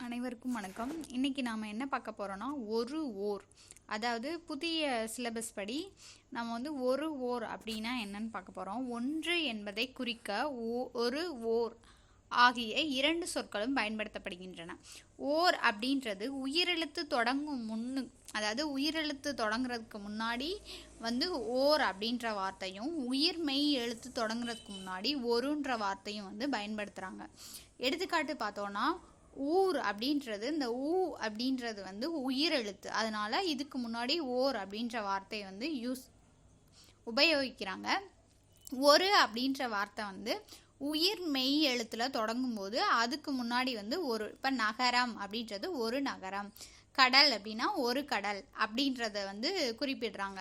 அனைவருக்கும் வணக்கம். இன்றைக்கி நாம் என்ன பார்க்க போகிறோன்னா ஒரு ஓர், அதாவது புதிய சிலபஸ் படி நம்ம வந்து ஒரு ஓர் அப்படின்னா என்னன்னு பார்க்க போகிறோம். ஒன்று என்பதை குறிக்க ஒரு ஓர் ஆகிய இரண்டு சொற்களும் பயன்படுத்தப்படுகின்றன. ஓர் அப்படின்றது உயிரெழுத்து தொடங்கும் அதாவது உயிரெழுத்து தொடங்குறதுக்கு முன்னாடி வந்து ஓர் அப்படின்ற வார்த்தையும், உயிர்மெய் எழுத்து தொடங்குறதுக்கு முன்னாடி ஒருன்ற வார்த்தையும் வந்து பயன்படுத்துகிறாங்க. எடுத்துக்காட்டு பார்த்தோன்னா, ஊர் அப்படின்றது, இந்த ஊ அப்படின்றது வந்து உயிரெழுத்து, அதனால இதுக்கு முன்னாடி ஓர் அப்படின்ற வார்த்தையை வந்து உபயோகிக்கிறாங்க. ஒரு அப்படின்ற வார்த்தை வந்து உயிர் மெய் எழுத்துல தொடங்கும் போது அதுக்கு முன்னாடி வந்து ஒரு, இப்போ நகரம் அப்படின்றது ஒரு நகரம், கடல் அப்படின்னா ஒரு கடல் அப்படின்றத வந்து குறிப்பிடுறாங்க.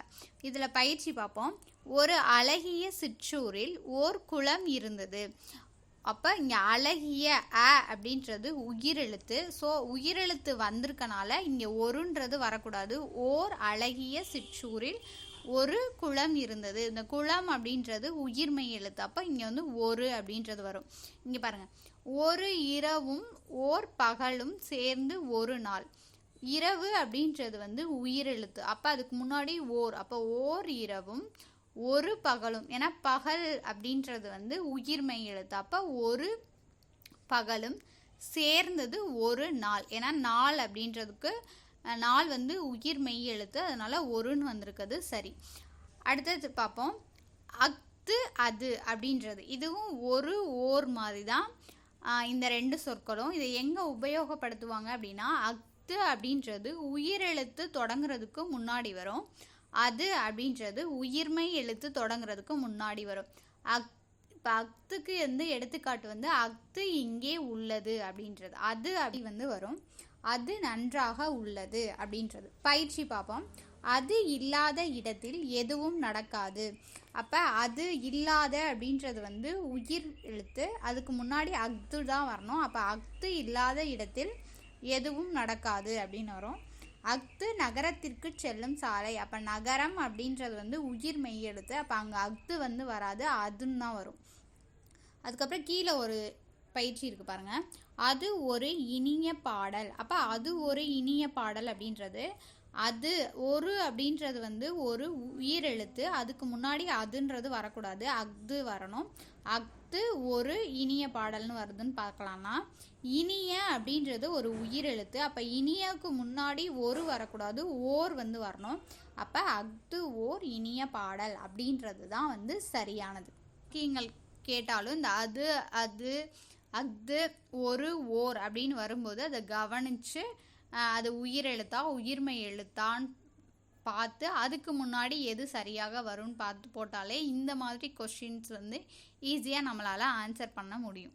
இதில் பயிற்சி பார்ப்போம். ஒரு அழகிய சிற்றூரில் ஓர் குளம் இருந்தது. அப்போ இங்கே அழகிய அப்படின்றது உயிரெழுத்து. ஸோ உயிரெழுத்து வந்திருக்கனால இங்கே ஒருன்றது வரக்கூடாது. ஓர் அழகிய சிற்றூரில் ஒரு குளம் இருந்தது. இந்த குளம் அப்படின்றது உயிர்மெய் எழுத்து. அப்போ இங்கே வந்து ஒரு அப்படின்றது வரும். இங்கே பாருங்கள், ஒரு இரவும் ஓர் பகலும் சேர்ந்து ஒரு நாள். இரவு அப்படின்றது வந்து உயிரெழுத்து. அப்போ அதுக்கு முன்னாடி ஓர், அப்போ ஓர் இரவும் ஒரு பகலும், ஏன்னா பகல் அப்படின்றது வந்து உயிர்மெய் எழுத்து. அப்போ ஒரு பகலும் சேர்ந்தது ஒரு நாள், ஏன்னா நாள் அப்படின்றதுக்கு நாள் வந்து உயிர்மெய் எழுத்து, அதனால ஒருன்னு வந்திருக்குது. சரி, அடுத்தது பார்ப்போம். அஃது அது அப்படின்றது, இதுவும் ஒரு ஓர் மாதிரி தான் இந்த ரெண்டு சொற்களும். இதை எங்கே உபயோகப்படுத்துவாங்க அப்படின்னா, அஃது அப்படின்றது உயிரெழுத்து தொடங்குறதுக்கு முன்னாடி வரும். அது அப்படின்றது உயிர்மெய் எழுத்து தொடங்குறதுக்கு முன்னாடி வரும். இப்போ அஃதுக்கு வந்து எடுத்துக்காட்டு வந்து அஃது இங்கே உள்ளது அப்படின்றது, அது அப்படி வந்து வரும். அது நன்றாக உள்ளது அப்படின்றது. பயிற்சி பார்ப்போம். அது இல்லாத இடத்தில் எதுவும் நடக்காது. அப்போ அது இல்லாத அப்படின்றது வந்து உயிர் எழுத்து, அதுக்கு முன்னாடி அஃது தான் வரணும். அப்போ அஃது இல்லாத இடத்தில் எதுவும் நடக்காது அப்படின்னு வரும். அஃது நகரத்திற்கு செல்லும் சாலை. அப்போ நகரம் அப்படின்றது வந்து உயிர் மெய் எழுத்து. அப்போ அங்கே அஃது வந்து வராது, அதுன்னு தான் வரும். அதுக்கப்புறம் கீழே ஒரு பயிற்சி இருக்குது பாருங்கள். அது ஒரு இனிய பாடல். அப்போ அது ஒரு இனிய பாடல் அப்படின்றது, அது ஒரு அப்படின்றது வந்து ஒரு உயிர் எழுத்து, அதுக்கு முன்னாடி அதுன்றது வரக்கூடாது, அஃது வரணும். அஃது ஒரு இனிய பாடல்னு வருதுன்னு பார்க்கலாம்னா, இனிய அப்படின்றது ஒரு உயிர் எழுத்து. அப்போ இனியக்கு முன்னாடி ஒரு வரக்கூடாது, ஓர் வந்து வரணும். அப்போ அஃது ஓர் இனிய பாடல் அப்படின்றது தான் வந்து சரியானது. நீங்கள் கேட்டாலும் இந்த அது அது அஃது ஒரு ஓர் அப்படின்னு வரும்போது அதை கவனித்து அது உயிரெழுத்தா உயிர்மெய் எழுத்தான்னு பார்த்து அதுக்கு முன்னாடி எது சரியாக வரும்னு பார்த்து போட்டாலே இந்த மாதிரி கொஷின்ஸ் வந்து ஈஸியாக நம்மளால் ஆன்சர் பண்ண முடியும்.